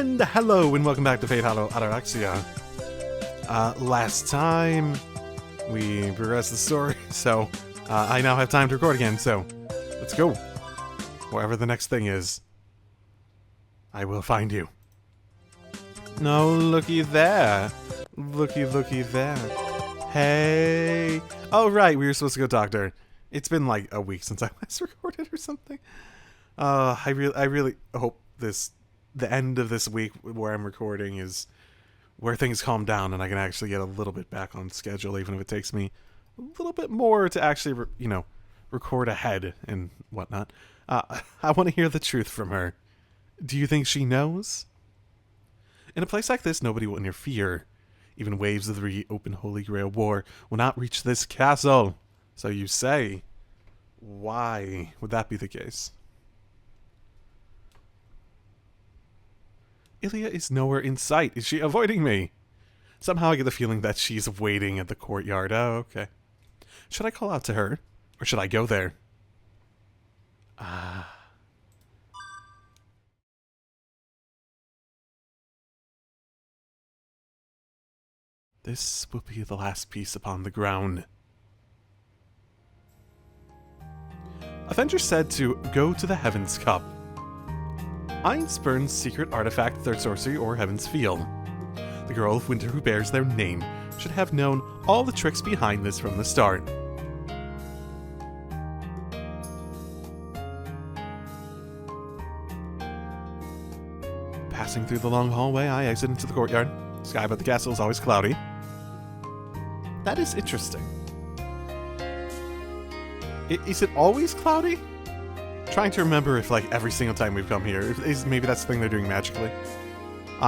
And hello and welcome back to Fate Hollow Ataraxia. Last time we progressed the story, so I now have time to record again, so let's go. Wherever the next thing is, I will find you. No, looky there. Looky there. Hey. Oh, right, we were supposed to go talk to her. It's been like a week since I last recorded or something. I really hope the end of this week where I'm recording is where things calm down and I can actually get a little bit back on schedule, even if it takes me a little bit more to actually, record ahead and whatnot. I want to hear the truth from her. Do you think she knows? In a place like this, nobody will interfere. Even waves of the reopened Holy Grail War will not reach this castle. So you say. Why would that be the case? Ilya is nowhere in sight. Is she avoiding me? Somehow I get the feeling that she's waiting at the courtyard. Oh, okay. Should I call out to her? Or should I go there? This will be the last piece upon the ground. Avenger said to go to the Heaven's Cup. Einspurn's secret artifact, third sorcery, or Heaven's Field. The girl of winter who bears their name should have known all the tricks behind this from the start. Passing through the long hallway, I exit into the courtyard. The sky above the castle is always cloudy. That is interesting. Is it always cloudy? Trying to remember if, every single time we've come here, maybe that's the thing they're doing magically.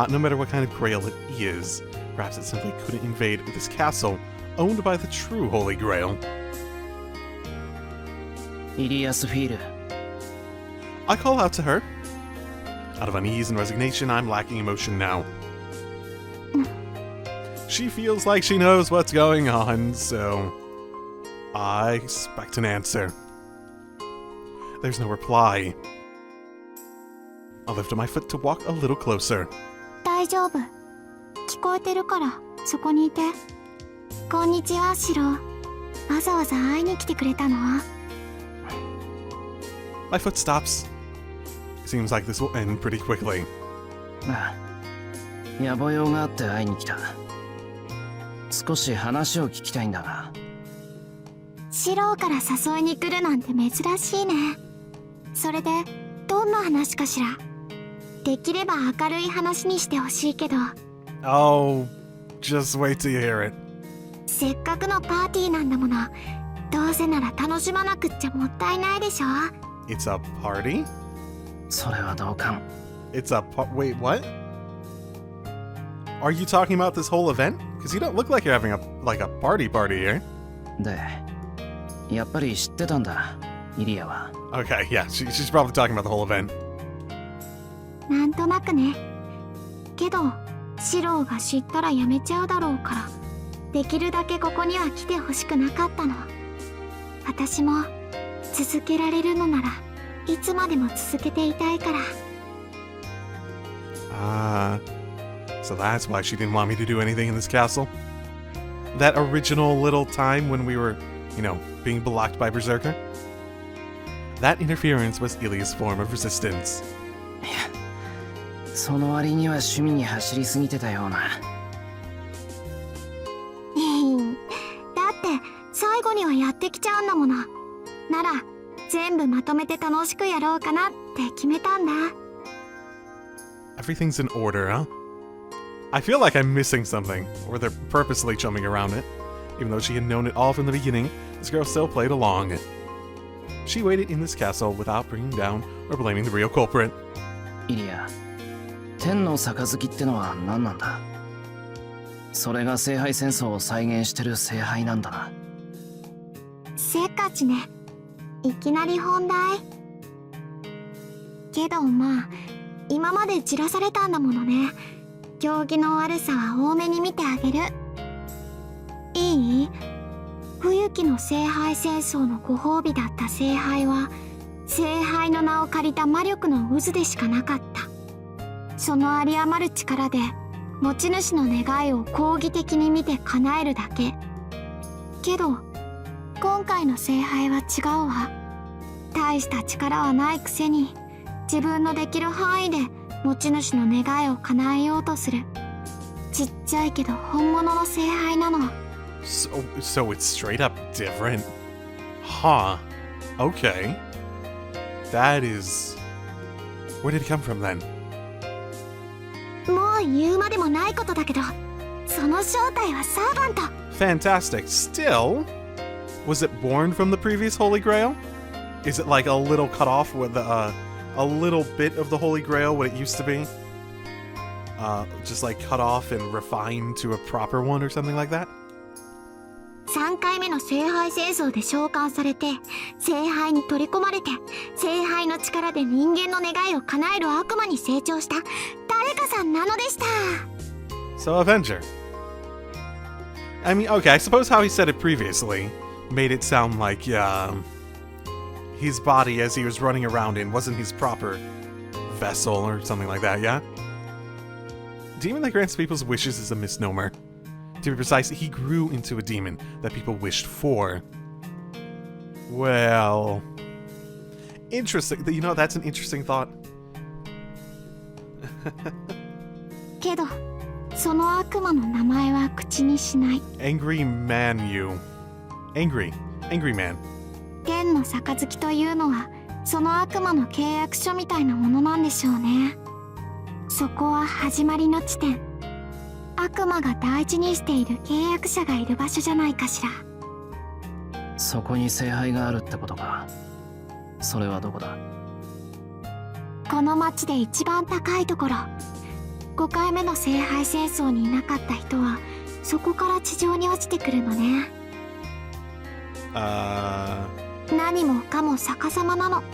No matter what kind of Grail it is, perhaps it simply couldn't invade this castle, owned by the true Holy Grail. I call out to her. Out of unease and resignation, I'm lacking emotion now. She feels like she knows what's going on, so I expect an answer. There's no reply. I'll lift up my foot to walk a little closer. 大丈夫。聞こえてるから、そこにいて。こんにちは、シロ。わざわざ会いに来てくれたの？ My foot stops. Seems like this will end pretty quickly. 野暮用があって会いに来た。少し話を聞きたいんだが。シロから誘いに来るなんて珍しいね。それでどんな話かしら。できれば明るい話にしてほしいけど。Oh, just wait till you hear it. せっかくのパーティーなんだもの。どうせなら楽しまなくっちゃもったいないでしょ。It's a party? それは同感。It's a wait, what? Are you talking about this whole event? Because you don't look like you're having a party here. で、やっぱり知ってたんだ、イリアは。Okay, yeah, she's probably talking about the whole event. なんとなくね。けど、シロが知ったらやめちゃうだろうから、できるだけここには来てほしくなかったの。私も続けられるのならいつまでも続けていたいから。So that's why she didn't want me to do anything in this castle? That original little time when we were, being blocked by Berserker? That interference was Ilya's form of resistance. いや、その割には趣味に走りすぎてたような。だって最後にはやってきちゃうんだもの。なら全部まとめて楽しくやろうかなって決めたんだ。Everything's in order, huh? I feel like I'm missing something, or they're purposely chumming around it. Even though she had known it all from the beginning, this girl still played along. She waited in this castle without bringing down or blaming the real culprit. イリア、天の杯ってのは何なんだ？それが聖杯戦争を再現してる聖杯なんだな。せっかちね。いきなり本題。けどまあ、今まで散らされたんだものね。行儀の悪さは多めに見てあげる。いい？冬季の聖杯戦争のご褒美だった聖杯は、聖杯の名を借りた魔力の渦でしかなかった。その有り余る力で持ち主の願いを好義的に見て叶えるだけ。けど今回の聖杯は違うわ。大した力はないくせに自分のできる範囲で持ち主の願いを叶えようとするちっちゃいけど本物の聖杯なの。So it's straight up different. Huh. Okay. That is... Where did it come from then? もう言うまでもないことだけど、その正体はサーバント。 Fantastic. Still, was it born from the previous Holy Grail? Is it like a little cut off with a little bit of the Holy Grail, what it used to be? Just like cut off and refined to a proper one or something like that? 3回目の聖杯戦争で召喚されて、聖杯に取り込まれて、聖杯の力で人間の願いを叶える悪魔に成長した誰かさんなのでした。 So Avenger. I mean, okay, I suppose how he said it previously made it sound like, his body as he was running around in wasn't his proper vessel or something like that, yeah? Demon that grants people's wishes is a misnomer. To be precise, he grew into a demon that people wished for. Well... Interesting. You know, that's an interesting thought. けど、その悪魔の名前は口にしない。 Angry man, you. Angry man. 天の杯というのは、その悪魔の契約書みたいなものなんでしょうね。そこは始まりの地点。悪魔が大事にしている契約者がいる場所じゃないかしら。そこに聖杯があるってことか。それはどこだ？この町で一番高いところ。5回目の聖杯戦争にいなかった人はそこから地上に落ちてくるのね。何もかも逆さまなの。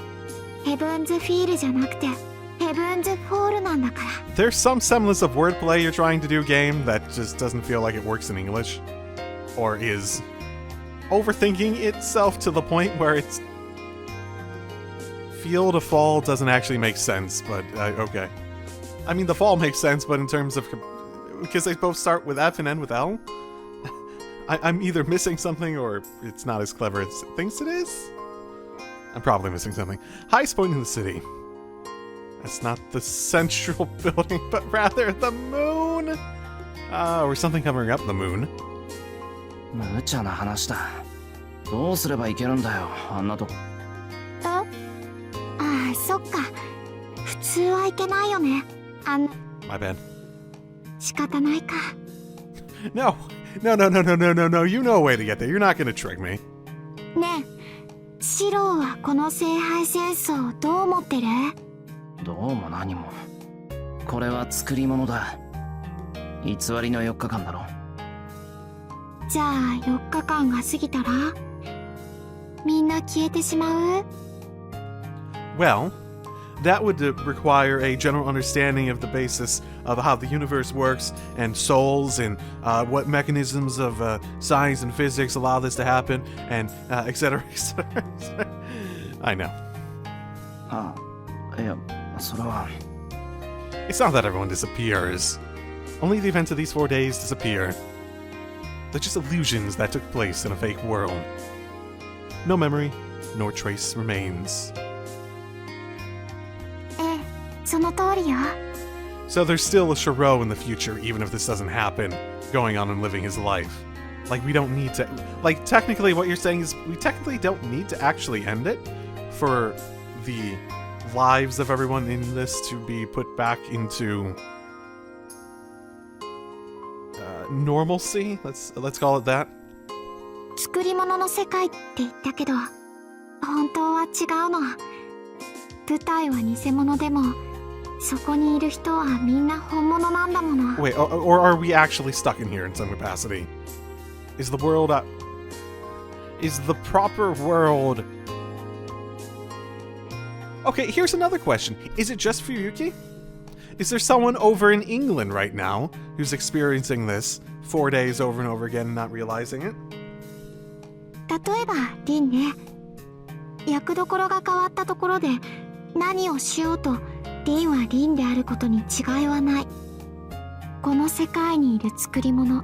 ヘブンズフィールじゃなくてヘブンズフォールなんだから。 There's some semblance of wordplay you're trying to do, game, that just doesn't feel like it works in English. Or is overthinking itself to the point where it's... Feel to fall doesn't actually make sense, but okay. I mean, the fall makes sense, but in terms of... Because they both start with F and end with L? I'm either missing something or it's not as clever as it thinks it is? I'm probably missing something. Highest point in the city. That's not the central building, but rather the moon! Or something covering up the moon. 無茶な話だ。どうすればいけるんだよ、あんなとこ。ああ、そっか。普通はいけないよね。My bad. 仕方ないか。No, you know a way to get there. You're not gonna trick me. ねえ、シローはこの聖杯戦争どう思ってる？どうも何も。これは作り物だ。偽りの4日間だろ。じゃあ4日間が過ぎたらみんな消えてしまう？ Well, that would require a general understanding of the basis of how the universe works and souls and what mechanisms of science and physics allow this to happen and etc. I know. ああ、いや、それは。It's not that everyone disappears. Only the events of these 4 days disappear. They're just illusions that took place in a fake world. No memory, nor trace remains. ええ、その通りよ。 So there's still a Shiro in the future, even if this doesn't happen, going on and living his life. Like, we don't need to... Like, technically what you're saying is we technically don't need to actually end it for the lives of everyone in this to be put back into... normalcy? Let's call it that. 作り物の世界って言ったけど、本当は違うの。舞台は偽物でも、そこにいる人はみんな本物なんだもの。 Wait, or are we actually stuck in here in some capacity? Is the world... is the proper world... Okay, here's another question. Is it just Fuyuki? Is there someone over in England right now who's experiencing this 4 days over and over again and not realizing it? 例えば、リンね。役どころが変わったところで、何をしようと、リンはリンであることに違いはない。この世界にいる作り物。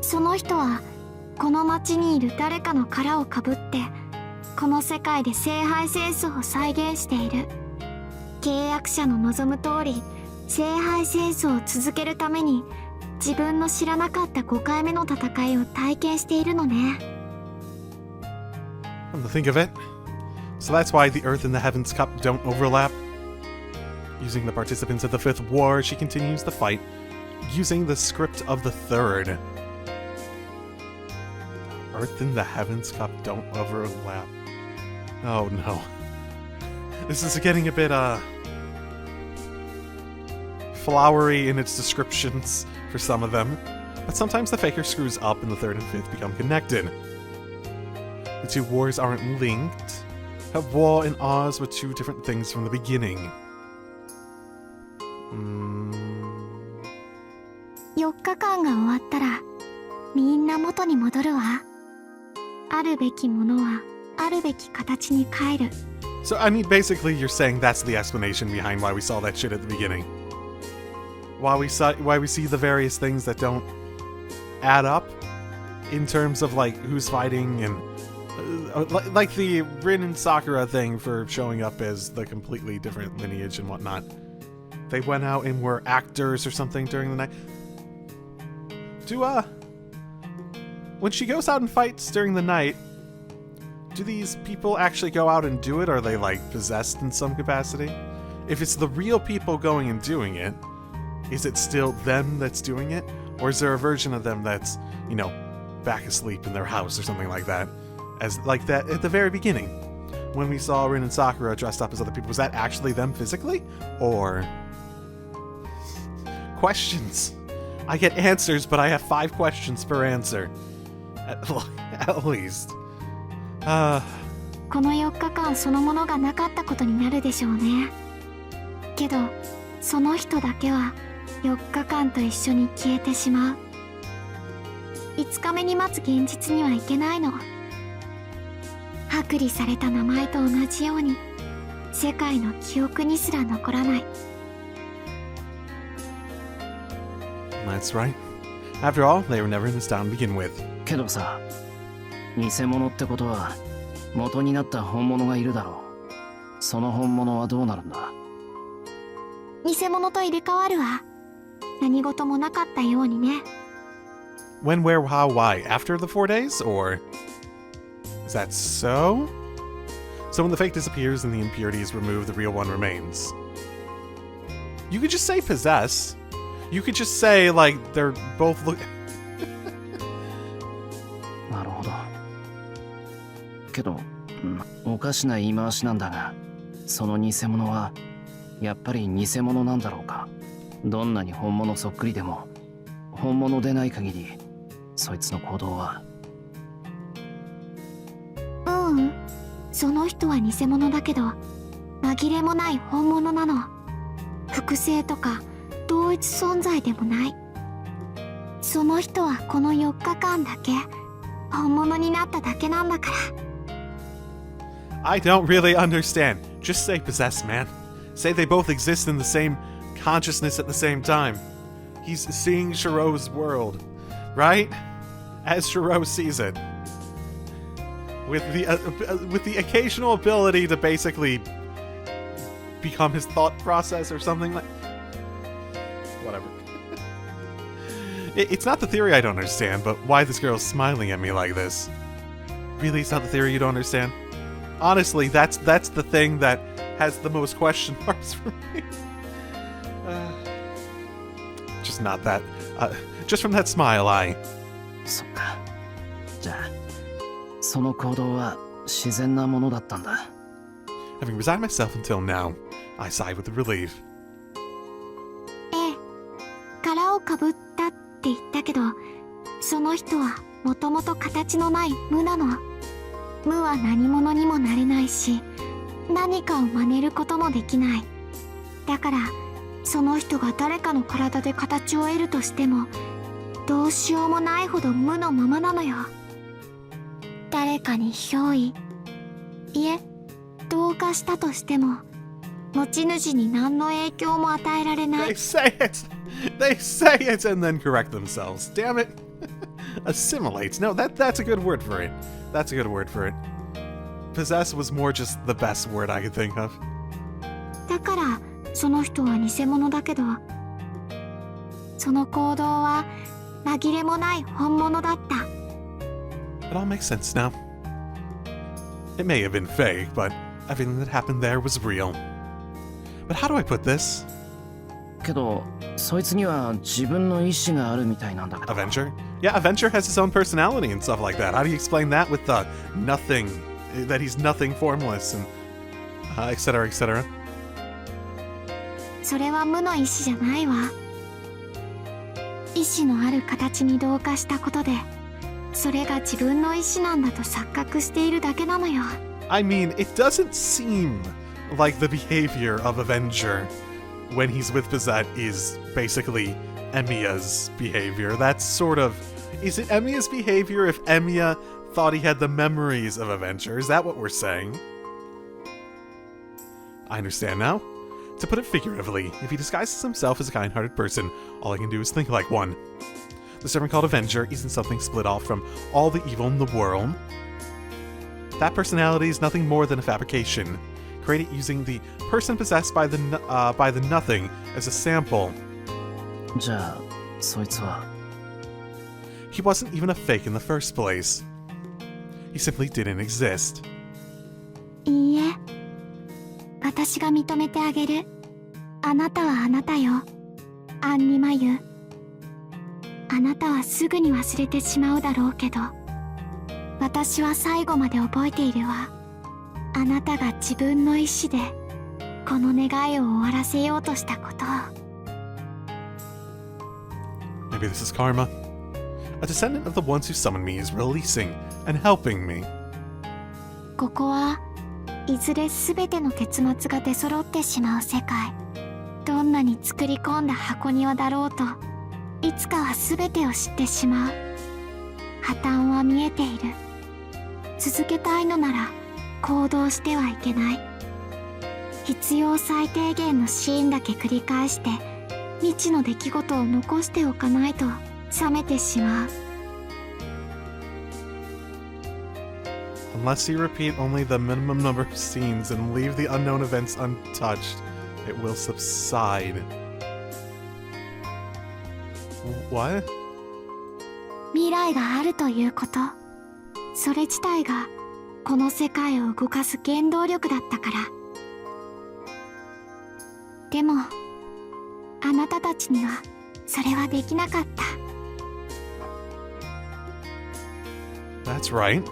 その人はこの町にいる誰かの殻をかぶってこの世界で聖杯戦争を再現している。契約者の望む通り聖杯戦争を続けるために自分の知らなかった5回目の戦いを体験しているのね。 Come to think of it. So that's why the Earth and the Heavens Cup don't overlap. Using the participants of the Fifth War, she continues the fight, using the script of the Third. Earth and the Heavens Cup don't overlap. Oh no. This is getting a bit, flowery in its descriptions for some of them, but sometimes the faker screws up and the third and fifth become connected. The two wars aren't linked. Have War and Oz were two different things from the beginning. 4日間が終わったらみんな元に戻るわ。あるべきものはあるべき形に変える。 So, I mean, basically you're saying that's the explanation behind why we saw that shit at the beginning. Why we see the various things that don't add up in terms of, like, who's fighting and... like the Rin and Sakura thing for showing up as the completely different lineage and whatnot. They went out and were actors or something during the night. When she goes out and fights during the night, do these people actually go out and do it, or are they, like, possessed in some capacity? If it's the real people going and doing it, is it still them that's doing it? Or is there a version of them that's, you know, back asleep in their house or something like that? As like that at the very beginning, when we saw Rin and Sakura dressed up as other people, was that actually them physically? Or... questions. I get answers, but I have 5 questions per answer. At least. この4日間そのものがなかったことになるでしょうね。けどその人だけは4日間と一緒に消えてしまう。5日目に待つ現実にはいけないの。剥離された名前と同じように世界の記憶にすら残らない。 That's right. After all, they were never in this town to begin with. けどさ、偽物ってことは元になった本物がいるだろう。その本物はどうなるんだ？偽物と入れ替わるわ。何事もなかったようにね。 When, where, how, why? After the 4 days? Or... is that so? So when the fake disappears and the impurity is removed, the real one remains. You could just say possess. You could just say, like, they're both look... なるほど。けど、おかしな言い回しなんだが、その偽物はやっぱり偽物なんだろうか。どんなに本物そっくりでも本物でない限りそいつの行動は。その人は偽物だけど紛れもない本物なの。複製とか同一存在でもない。その人はこの4日間だけ本物になっただけなんだから。 I don't really understand. Just say possess, man. Say they both exist in the same consciousness at the same time. He's seeing Shiro's world, right? As Shiro sees it. With the occasional ability to basically become his thought process or something like... whatever. It's not the theory I don't understand, but why this girl's smiling at me like this. Really, it's not the theory you don't understand? Honestly, that's the thing that has the most question marks for me. Just not that. Just from that smile, I... そっか。じゃあ、その行動は自然なものだったんだ。Having resigned myself until now, I sighed with relief. ええ、殻をかぶったって言ったけど、その人はもともと形のない無なの。無は何者にもなれないし、何かを真似ることもできない。だからその人が誰かの体で形を得るとしてもどうしようもないほど無のままなのよ。誰かに憑依、いえ同化したとしても持ち主に何の影響も与えられない。 They say it! They say it and then correct themselves. Damn it! Assimilate. No, that's a good word for it. That's a good word for it. Possess was more just the best word I could think of. だからその人は偽物だけど、その行動は紛れもない本物だった。 It all makes sense now. It may have been fake, but everything that happened there was real. But how do I put this? けどそいつには自分の意志があるみたいなんだけど。 Avenger? Yeah, Avenger has his own personality and stuff like that. How do you explain that with the nothing, that he's nothing formless and etc. etc.? それは無の意志じゃないわ。意志のある形に同化したことで、それが自分の意志なんだと錯覚しているだけなのよ。 I mean, it doesn't seem like the behavior of Avenger when he's with Bizet is basically Emiya's behavior. That's sort of... Is it Emiya's behavior if Emiya thought he had the memories of Avenger? Is that what we're saying? I understand now. To put it figuratively, if he disguises himself as a kind-hearted person, all I can do is think like one. The servant called Avenger isn't something split off from all the evil in the world. That personality is nothing more than a fabrication, created using the person possessed by the nothing as a sample. じゃあそいつは He wasn't even a fake in the first place. He simply didn't exist. いいえ、私が認めてあげる。あなたはあなたよ、アンニマユ。あなたはすぐに忘れてしまうだろうけど、私は最後まで覚えているわ。あなたが自分の意志でこの願いを終わらせようとしたことを。 Maybe this is karma. A descendant of the ones who summoned me is releasing and helping me. ここはいずれ全ての結末が出揃ってしまう世界。どんなに作り込んだ箱庭だろうと、いつかは全てを知ってしまう。破綻は見えている。続けたいのなら行動してはいけない。必要最低限のシーンだけ繰り返して未知の出来事を残しておかないと冷めてしまう。 Unless you repeat only the minimum number of scenes and leave the unknown events untouched, it will subside. What? 未来があるということ、それ自体がこの世界を動かす原動力だったから。でもあなたたちにはそれはできなかった。 That's right.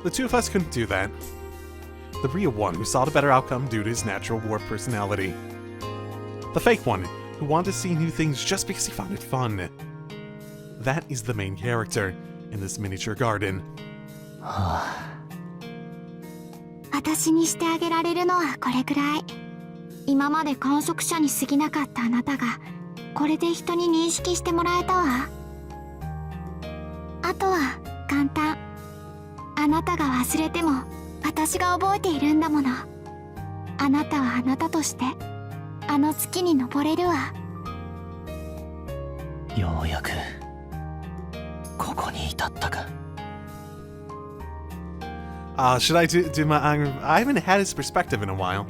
The two of us couldn't do that. The real one who sought a better outcome due to his natural warped personality. The fake one who wanted to see new things just because he found it fun. That is the main character in this miniature garden. 私にしてあげられるのはこれくらい。今まで観測者に過ぎなかったあなたがこれで人に認識してもらえたわ。あとは簡単。あなたが忘れても私が覚えているんだもの。あなたはあなたとしてあの月に登れるわ。ようやくここに至ったか。Should I do my... I haven't had his perspective in a while.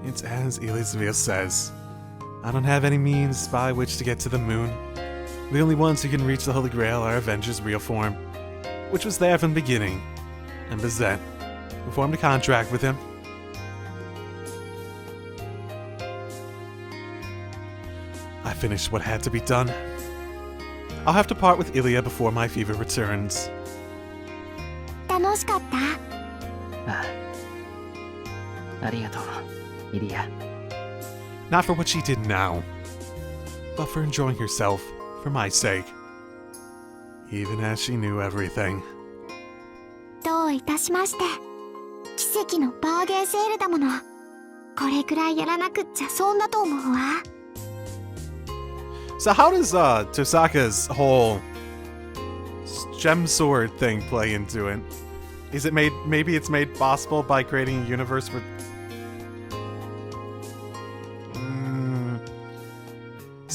It's as Elizabeth says. I don't have any means by which to get to the moon. The only ones who can reach the Holy Grail are Avenger's real form, which was there from the beginning, and Bizet, who formed a contract with him. I finished what had to be done. I'll have to part with Ilya before my fever returns. 楽しかった？ああ、ありがとう、イリア。 Not for what she did now, but for enjoying herself, for my sake. Even as she knew everything. どういたしまして。奇跡のバーゲンセールだもの。これくらいやらなくっちゃ損だと思うわ。So how does Tosaka's whole gem sword thing play into it? Is it maybe it's made possible by creating a universe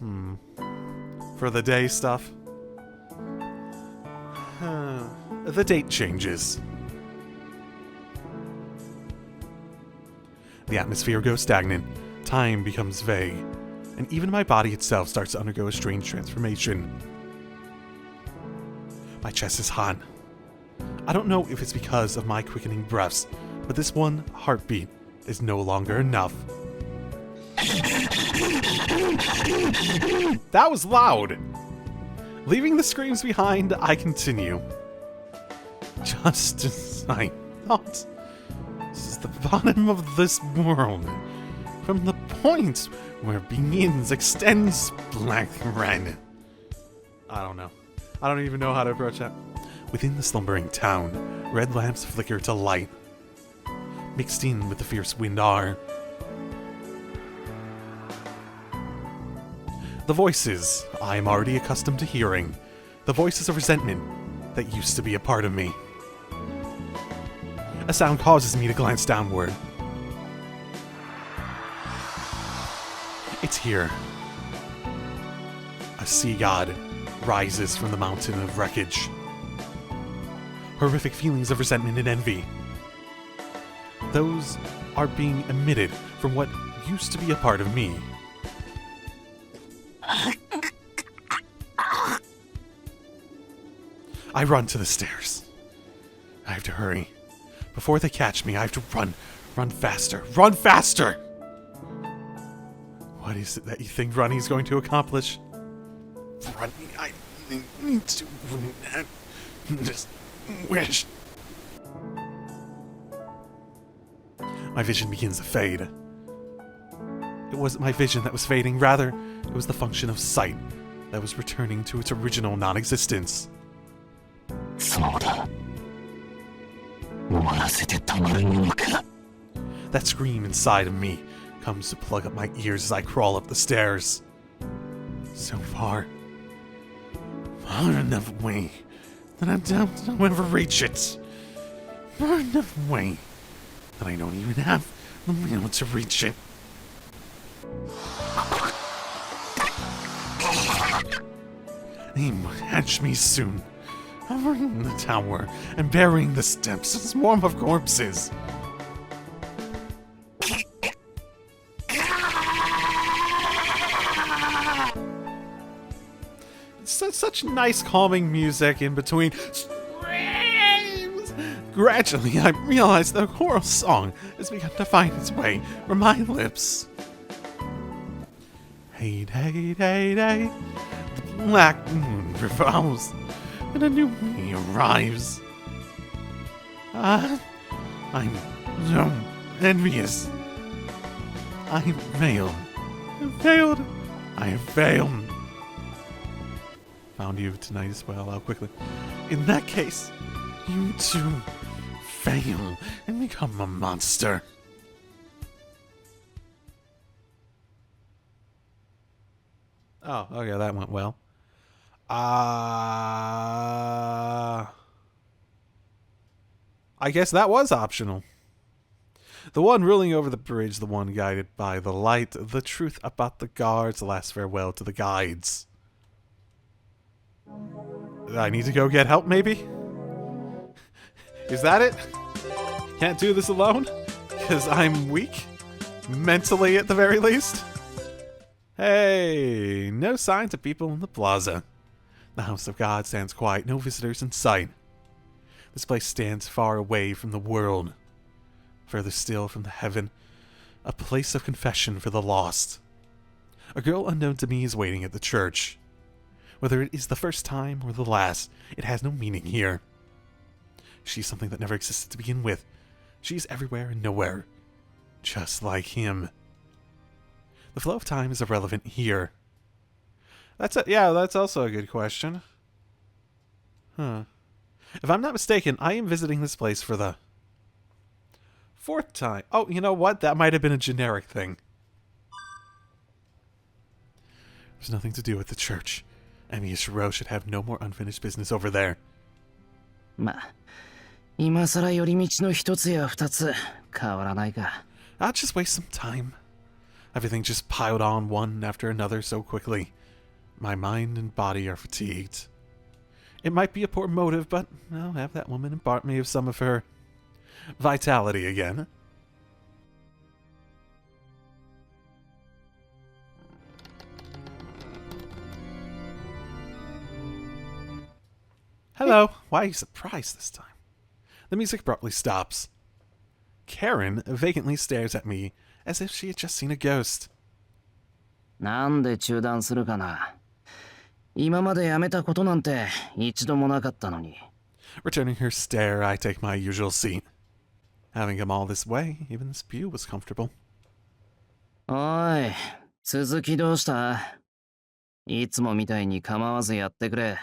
For the day stuff. The date changes. The atmosphere goes stagnant. Time becomes vague. And even my body itself starts to undergo a strange transformation. My chest is hot. I don't know if it's because of my quickening breaths, but this one heartbeat is no longer enough. That was loud! Leaving the screams behind, I continue. Just as I thought. This is the bottom of this world. From the point where begins extends black red. I don't know. I don't even know how to approach that. Within the slumbering town, red lamps flicker to light. Mixed in with the fierce wind are the voices I am already accustomed to hearing. The voices of resentment that used to be a part of me. A sound causes me to glance downward. It's here. A sea god rises from the mountain of wreckage. Horrific feelings of resentment and envy. Those are being emitted from what used to be a part of me. I run to the stairs. I have to hurry. Before they catch me, I have to run. Run faster. Run faster! What is it that you think running is going to accomplish? Running, I need to just wish. My vision begins to fade. It wasn't my vision that was fading, rather, it was the function of sight that was returning to its original non-existence. That scream inside of me comes to plug up my ears as I crawl up the stairs. So far enough away that I doubt I'll ever reach it. Far enough away that I don't even have the will to reach it. They will catch me soon, hovering the tower and burying the steps in a swarm of corpses. Such nice calming music in between screams. Gradually, I realize the choral song has begun to find its way from my lips. Hey, hey, hey, hey. The black moon revolves, and a new me arrives. I'm so envious. I failed. I have failed. Found you tonight as well. How quickly. In that case, you too fail and become a monster. Oh, okay, that went well. I guess that was optional. The one ruling over the bridge, the one guided by the light, the truth about the guards, the last farewell to the guides. I need to go get help, maybe? Is that it? Can't do this alone? Because I'm weak? Mentally, at the very least? Hey, no signs of people in the plaza. The house of God stands quiet, no visitors in sight. This place stands far away from the world. Further still from the heaven, a place of confession for the lost. A girl unknown to me is waiting at the church. Whether it is the first time or the last, it has no meaning here. She's something that never existed to begin with. She's everywhere and nowhere. Just like him. The flow of time is irrelevant here. That's also a good question. Huh. If I'm not mistaken, I am visiting this place for the 4th time. Oh, you know what? That might have been a generic thing. There's nothing to do with the church. Emi Ishiro should have no more unfinished business over there. まあ、今さら寄り道の一つや二つ変わらないが。I'll just waste some time. Everything just piled on one after another so quickly. My mind and body are fatigued. It might be a poor motive, but I'll have that woman impart me of some of her vitality again. Hello. Why are you surprised this time? The music abruptly stops. Karen vacantly stares at me as if she had just seen a ghost. なんで中断するかな。今までやめたことなんて一度もなかったのに。Returning her stare, I take my usual seat. Having come all this way, even this pew was comfortable. おい、続きどうした？いつもみたいに構わずやってくれ。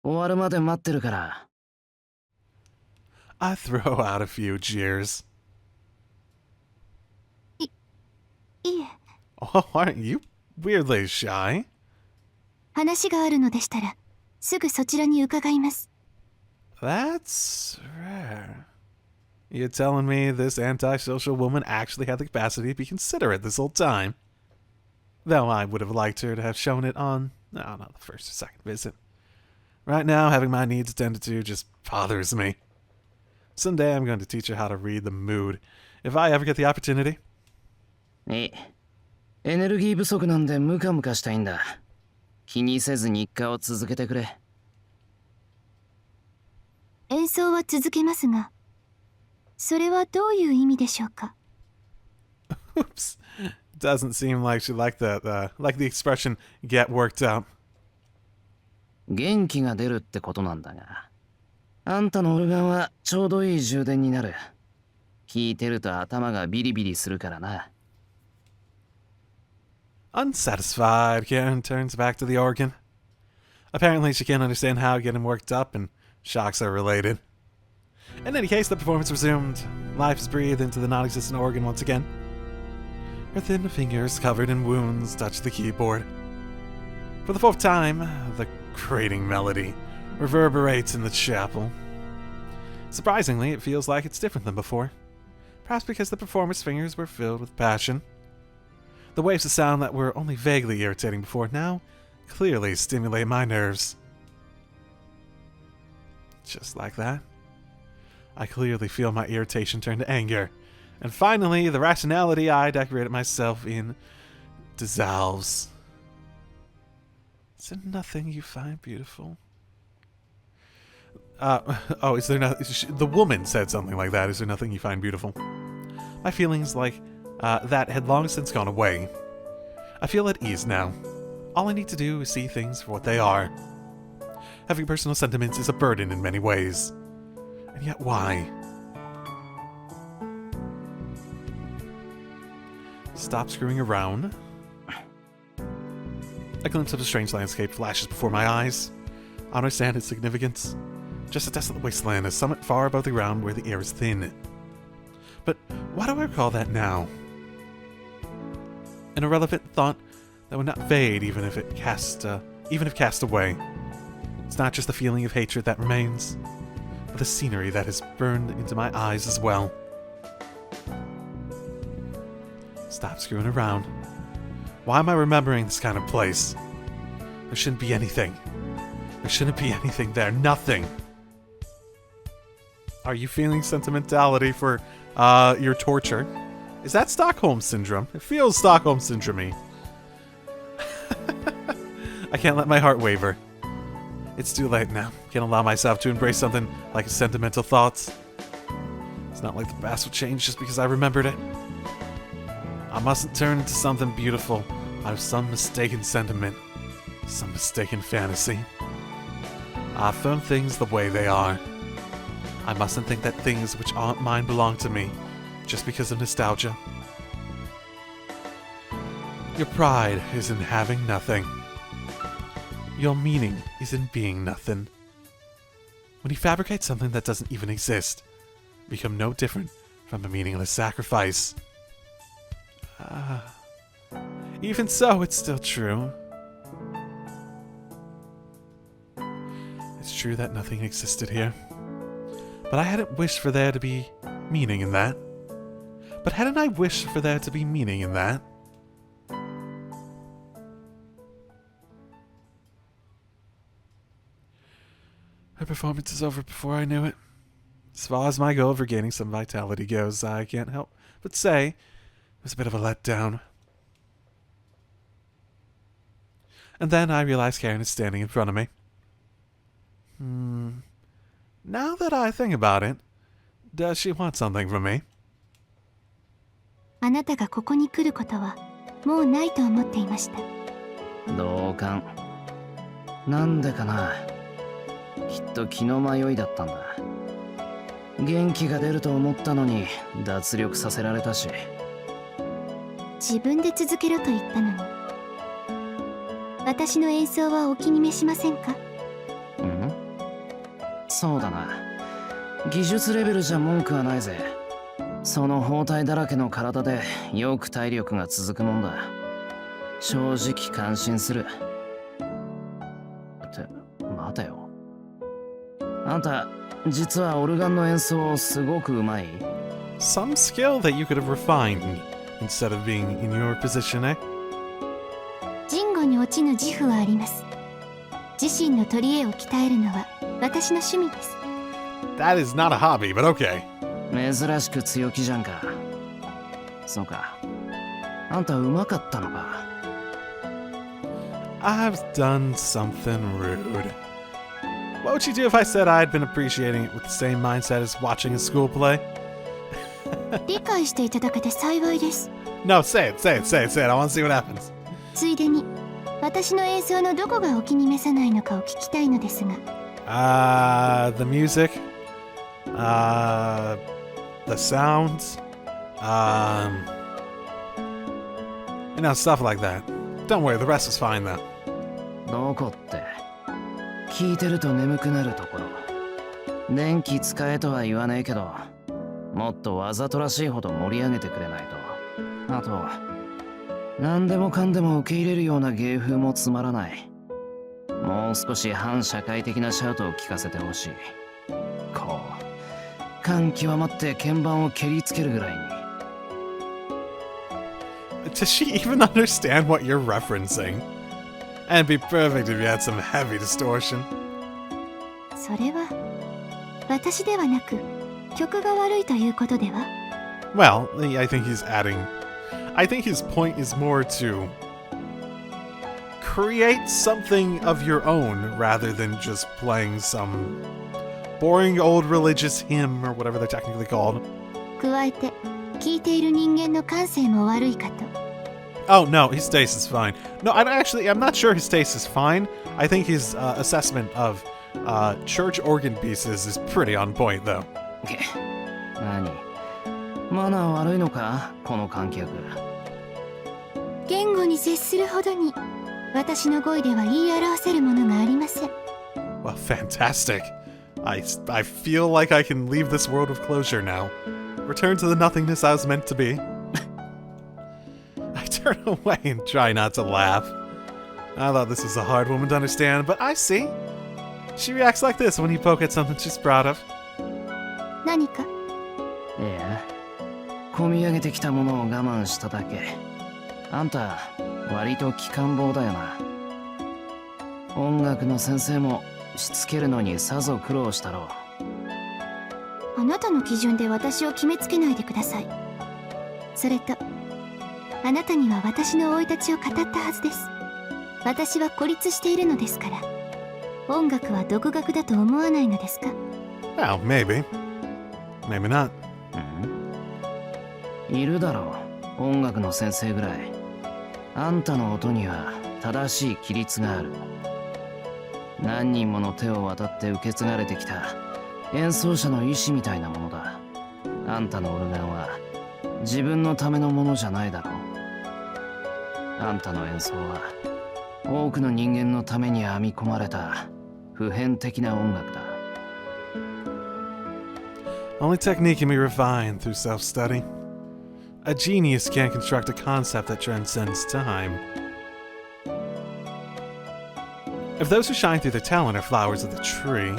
終わるまで待ってるから。I throw out a few jeers. いえ。 Oh, aren't you weirdly shy? 話があるのでしたら、すぐそちらに伺います。 That's rare. You're telling me this antisocial woman actually had the capacity to be considerate this whole time? Though I would have liked her to have shown it on, no, not the first or second visit. Right now, having my needs attended to just bothers me. Someday I'm going to teach her how to read the mood, if I ever get the opportunity. エネルギー不足なんでムカムカしたいんだ。気にせず日課を続けてくれ。演奏は続けますが、それはどういう意味でしょうか？ Oops. Doesn't seem like she liked that, like the expression, get worked up. 元気が出るってことなんだが。あんたのオルガンはちょうどいい充電になる。聴いてると頭がビリビリするからな。Unsatisfied, Karen turns back to the organ. Apparently, she can't understand how getting worked up and shocks are related. In any case, the performance resumed. Life is breathed into the non-existent organ once again. Her thin fingers, covered in wounds, touch the keyboard. For the fourth time, the grating melody reverberates in the chapel. Surprisingly, it feels like it's different than before. Perhaps because the performer's fingers were filled with passion. The waves of sound that were only vaguely irritating before now clearly stimulate my nerves. Just like that, I clearly feel my irritation turn to anger, and finally, the rationality I decorated myself in dissolves. Is there nothing you find beautiful? Is there not? The woman said something like that. Is there nothing you find beautiful? My feelings like that had long since gone away. I feel at ease now. All I need to do is see things for what they are. Having personal sentiments is a burden in many ways. And yet why? Stop screwing around. A glimpse of a strange landscape flashes before my eyes. I understand its significance. Just a desolate wasteland, a summit far above the ground where the air is thin. But why do I recall that now? An irrelevant thought that would not fade even if cast away. It's not just the feeling of hatred that remains, but the scenery that has burned into my eyes as well. Stop screwing around. Why am I remembering this kind of place? There shouldn't be anything. There shouldn't be anything there. Nothing. Are you feeling sentimentality for your torture? Is that Stockholm Syndrome? It feels Stockholm Syndrome-y. I can't let my heart waver. It's too late now. Can't allow myself to embrace something like sentimental thoughts. It's not like the past will change just because I remembered it. I mustn't turn into something beautiful out of some mistaken sentiment, some mistaken fantasy. I affirm things the way they are. I mustn't think that things which aren't mine belong to me, just because of nostalgia. Your pride is in having nothing. Your meaning is in being nothing. When you fabricate something that doesn't even exist, you become no different from a meaningless sacrifice. Even so, it's still true. It's true that nothing existed here. But I hadn't wished for there to be meaning in that. Her performance is over before I knew it. As far as my goal of regaining some vitality goes, I can't help but say it was a bit of a letdown. And then I realized Karen is standing in front of me. Now that I think about it, does she want something from me? あなたがここに来ることはもうないと思っていました。同感。なんでかな。きっと気の迷いだったんだ。元気が出ると思ったのに脱力させられたし。自分で続けろと言ったのに。私の演奏はお気に召しませんか？そうだな。技術レベルじゃ文句はないぜ。その包帯だらけの体でよく体力が続くもんだ。正直感心する。って待てよ。あんた実はオルガンの演奏すごくうまい？ Some skill that you could have refined instead of being in your position, eh? 人語に落ちぬ自負はあります。自身の取り柄を鍛えるのは私の趣味です。That is not a hobby, but okay. 珍しく強気じゃんか。そうか。あんたうまかったのか。I've done something rude. What would you do if I said I'd been appreciating it with the same mindset as watching a school play? 理解していただけて幸いです。No, say it. I want to see what happens. ついでに私の演奏のどこがお気に召さないのかを聞きたいのですが。The music, the sounds, stuff like that. Don't worry, the rest is fine though. どこって聞いてると眠くなるところ。電気使えとは言わねえけど、もっとわざとらしいほど盛り上げてくれないと。あと何でもかんでも受け入れるような芸風もつまらない。もう少し反社会的なシャウトを聞かせてほしい。こう感極まって鍵盤を蹴りつけるぐらいに。Does she even understand what you're referencing? And it'd be perfect if you had some heavy distortion. それは私ではなく曲が悪いということでは？ Well, I think his point is more to create something of your own rather than just playing some boring old religious hymn or whatever they're technically called. 加えて聴いている人間の感性も悪いかと。Oh no, his taste is fine. No, I'm not sure his taste is fine. I think his assessment of church organ pieces is pretty on point though. 何？マナー悪いのかこの観客。言語に接するほどに私の語彙では言い表せるものがありません。Well, fantastic. I feel like I can leave this world with closure now. Return to the nothingness I was meant to be. I turn away and try not to laugh. I thought this was a hard woman to understand, but I see. She reacts like this when you poke at something she's proud of. 何か？いや、込み上げてきたものを我慢しただけ。あんた、割と機関棒だよな。音楽の先生もしつけるのにさぞ苦労したろう。あなたの基準で私を決めつけないでください。それと、あなたには私の生い立ちを語ったはずです。私は孤立しているのですから。音楽は独学だと思わないのですか？ Well, maybe. Maybe not. いるだろう、音楽の先生ぐらい。あんたの音には正しい規律がある。何人もの手を渡って受け継がれてきた演奏者の意志みたいなものだ。あんたのオルガンは自分のためのものじゃないだろう。あんたの演奏は多くの人間のために編み込まれた普遍的な音楽だ。Only technique can be refined through self-study. A genius can't construct a concept that transcends time. If those who shine through their talent are flowers of the tree,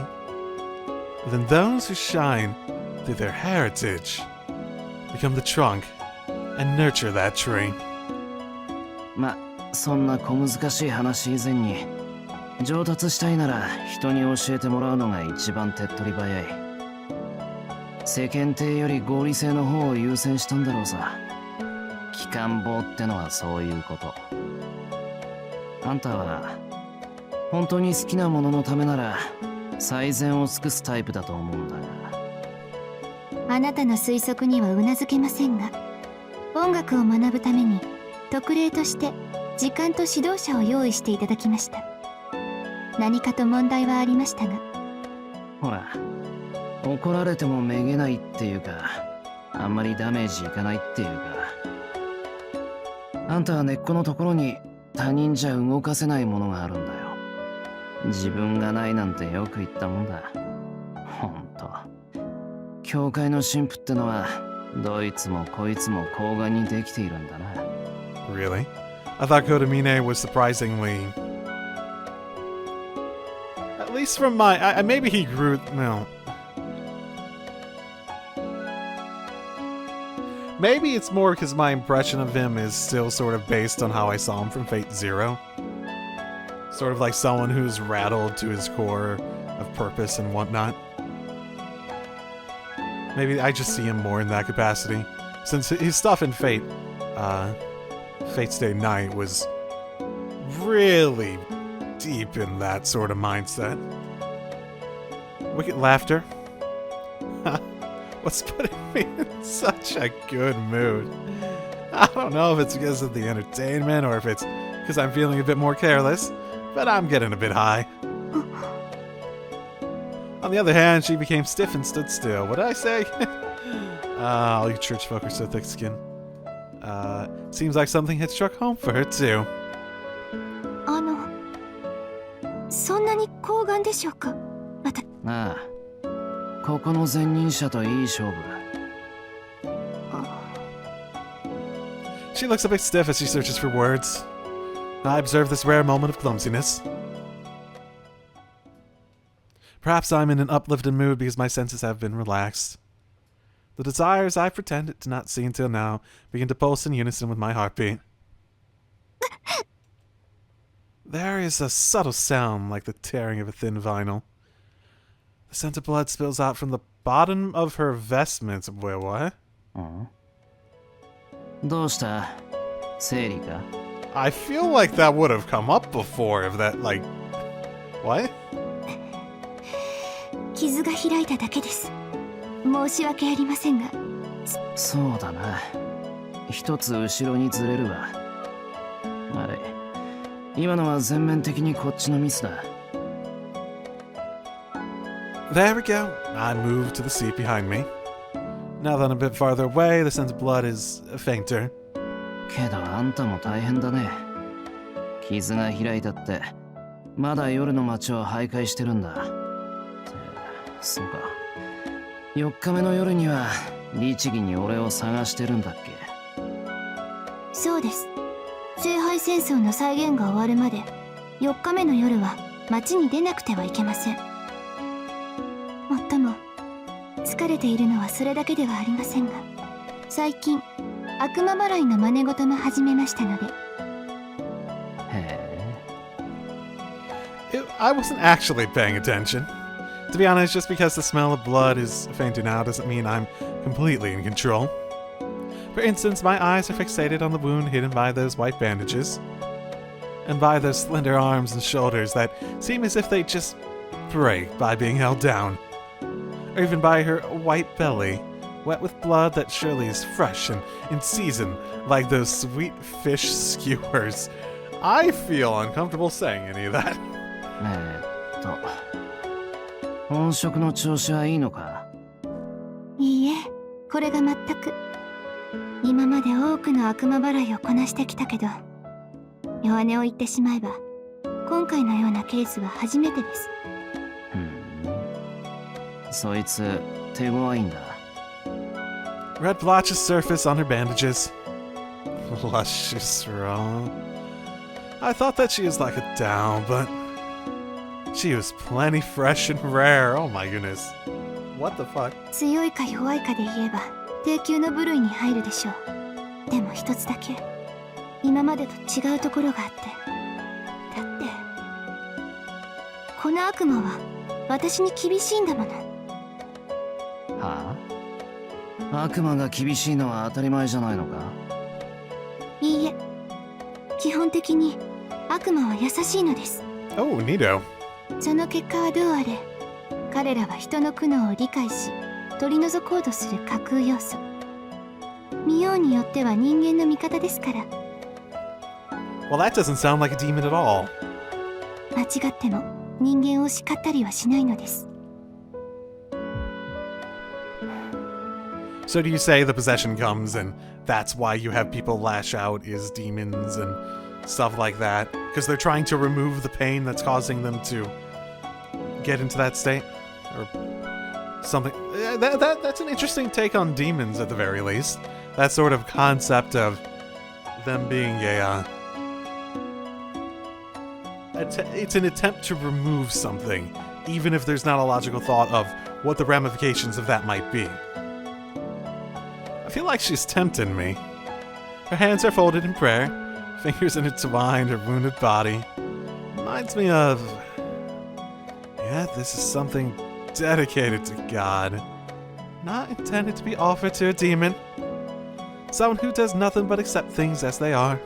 then those who shine through their heritage become the trunk and nurture that tree. ま、そんな小難しい話以前に上達したいなら人に教えてもらうのが一番手っ取り早い。世間体より合理性の方を優先したんだろうさ。機関棒ってのはそういうこと。あんたは本当に好きなもののためなら最善を尽くすタイプだと思うんだが。あなたの推測にはうなずけませんが、音楽を学ぶために特例として時間と指導者を用意していただきました。何かと問題はありましたが。ほら、怒られてもめげないっていうか、あんまりダメージいかないっていうか、あんたは根っこのところに他人じゃ動かせないものがあるんだよ。自分がないなんてよく言ったもんだ。ほんと、教会の神父ってのはどいつもこいつも高顔にできているんだな。 Really? I thought Kodamine was surprisingly... At least from my... maybe he grew... No. Maybe it's more because my impression of him is still sort of based on how I saw him from Fate Zero. Sort of like someone who's rattled to his core of purpose and whatnot. Maybe I just see him more in that capacity. Since his stuff in Fate, Fate's Day Night was really deep in that sort of mindset. Wicked laughter. What's putting me in such a good mood? I don't know if it's because of the entertainment or if it's because I'm feeling a bit more careless, but I'm getting a bit high. On the other hand, she became stiff and stood still. What did I say? All you church folk are so thick-skinned. Seems like something had struck home for her too. そんなに高顔でしょうか。ああ、ここの前任者といい勝負。She looks a bit stiff as she searches for words. I observe this rare moment of clumsiness. Perhaps I'm in an uplifted mood because my senses have been relaxed. The desires I've pretended to not see until now begin to pulse in unison with my heartbeat. There is a subtle sound like the tearing of a thin vinyl. The scent of blood spills out from the bottom of her vestments. Wait, what? どうした？生理か？ I feel like that would have come up before if that, like... What? 傷が開いただけです。申し訳ありませんが。そうだな。一つ後ろにずれるわ。あれ、今のは全面的にこっちのミスだ。There we go. I move to the seat behind me. Now that I'm a bit farther away, the scent of blood is fainter. けどあんたも大変だね。傷が開いたって、まだ夜の街を徘徊してるんだ。そうか。4日目の夜には律儀に俺を探してるんだっけ？そうです。聖杯戦争の再現が終わるまで4日目の夜は街に出なくてはいけません。もっとも疲れているのはそれだけではありませんが、最近悪魔払いの真似事も始めましたので。へえ。I wasn't actually paying attention. To be honest, just because the smell of blood is fainting out doesn't mean I'm completely in control. For instance, my eyes are fixated on the wound hidden by those white bandages, and by those slender arms and shoulders that seem as if they just break by being held down, or even by her white belly, wet with blood that surely is fresh and in season, like those sweet fish skewers. I feel uncomfortable saying any of that. 本職の調子はいいのか？いいえ、これが全く。今まで多くの悪魔払いをこなしてきたけど、弱音を言ってしまえば、今回のようなケースは初めてです。そいつ手強いんだ。Red blotches surface on her bandages. Luscious raw. I thought that she was like a down, but she was plenty fresh and rare. Oh my goodness. What the fuck? 強いか弱いかで言えば低級の部類に入るでしょう。でも一つだけ今までと違うところがあって。だってこの悪魔は私に厳しいんだもの。はあ、悪魔が厳しいのは当たり前じゃないのか？いいえ、基本的に悪魔は優しいのです。 Oh, neato. その結果はどうあれ、彼らは人の苦悩を理解し取り除こうとする架空要素。見ようによっては人間の味方ですから。 Well, that doesn't sound like a demon at all. 間違っても人間を叱ったりはしないのです。 So do you say the possession comes and that's why you have people lash out is demons and stuff like that? Because they're trying to remove the pain that's causing them to get into that state? Or something. That's an interesting take on demons at the very least. That sort of concept of them being it's an attempt to remove something, even if there's not a logical thought of what the ramifications of that might be. I feel like she's tempting me. Her hands are folded in prayer, fingers intertwined her wounded body. Reminds me of... yeah, this is something dedicated to God. Not intended to be offered to a demon. Someone who does nothing but accept things as they are.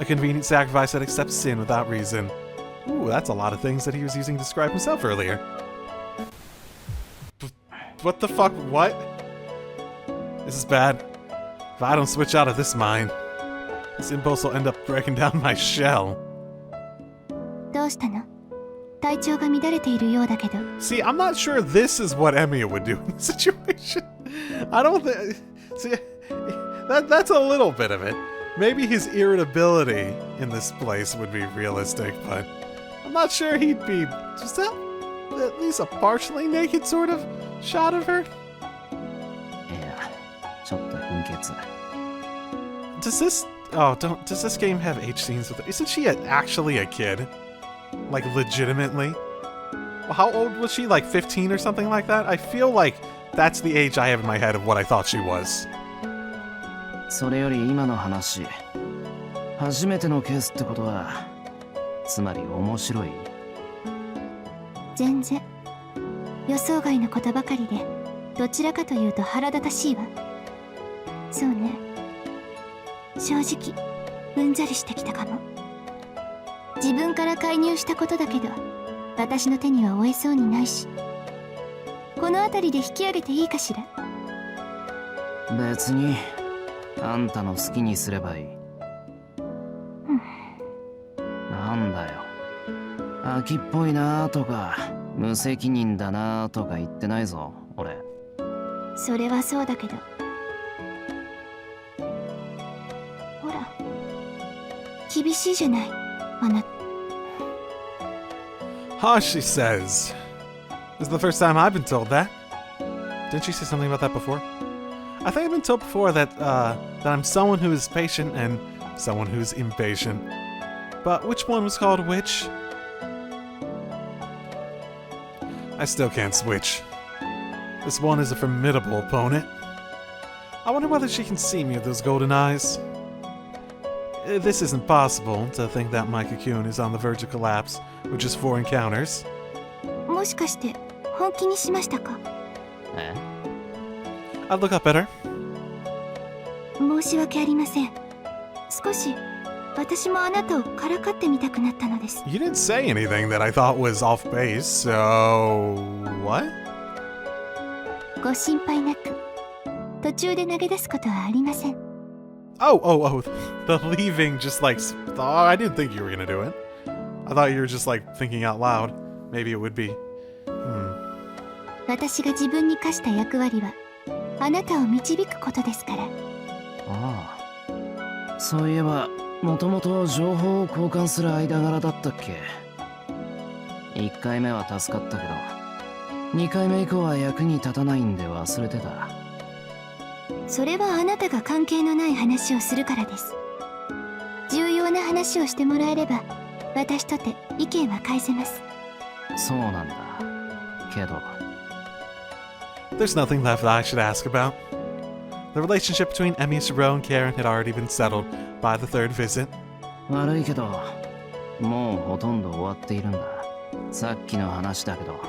A convenient sacrifice that accepts sin without reason. Ooh, that's a lot of things that he was using to describe himself earlier. What the fuck? What? This is bad. If I don't switch out of this mine, this impulse will end up breaking down my shell. どうしたの？体調が乱れているようだけど。 See, I'm not sure this is what Emiya would do in this situation. I don't think... see, that's a little bit of it. Maybe his irritability in this place would be realistic, but I'm not sure he'd be... just at least a partially naked sort of shot of her? いや、ちょっと貧血。 Does this... oh, does this game have age scenes with her? Isn't she actually a kid? Like, legitimately? Well, how old was she? Like 15 or something like that? I feel like that's the age I have in my head of what I thought she was. それより今の話、初めてのケースってことは、つまり面白い？全然。予想外のことばかりで、どちらかというと腹立たしいわ。そうね。正直、うんざりしてきたかも。自分から介入したことだけど、私の手には負えそうにないし。この辺りで引き上げていいかしら？別に、あんたの好きにすればいい。なんだよ。秋っぽいなとか、無責任だなとか言ってないぞ、俺。それはそうだけど。ほら、厳しいじゃない、あなた。Huh, she says. This is the first time I've been told that. Didn't she say something about that before? I think I've been told before that that I'm someone who is patient and someone who's impatient. But which one was called which? I still can't switch. This one is a formidable opponent. I wonder whether she can see me with those golden eyes. This isn't possible, to think that my cocoon is on the verge of collapse with just 4 encounters. もしかして本気にしましたか？え？ I'd look up at her. 申し訳ありません。少し私もあなたをからかってみたくなったのです。 You didn't say anything that I thought was off base, so... what? ご心配なく、途中で投げ出すことはありません。Oh, the leaving just like... oh, I didn't think you were gonna do it. I thought you were just like thinking out loud. Maybe it would be. 私が自分に課した役割は、あなたを導くことですから。ああ。そういえば、もともと情報を交換する間柄だったっけ？1回目は助かったけど、2回目以降は役に立たないんで忘れてた。それはあなたが関係のない話をするからです。重要な話をしてもらえれば、私とて意見は返せます。そうなんだ。けど。There's nothing left that I should ask about. The relationship between Emiya Shiro and Karen had already been settled by the 3rd visit. 悪いけど、もうほとんど終わっているんだ。さっきの話だけど、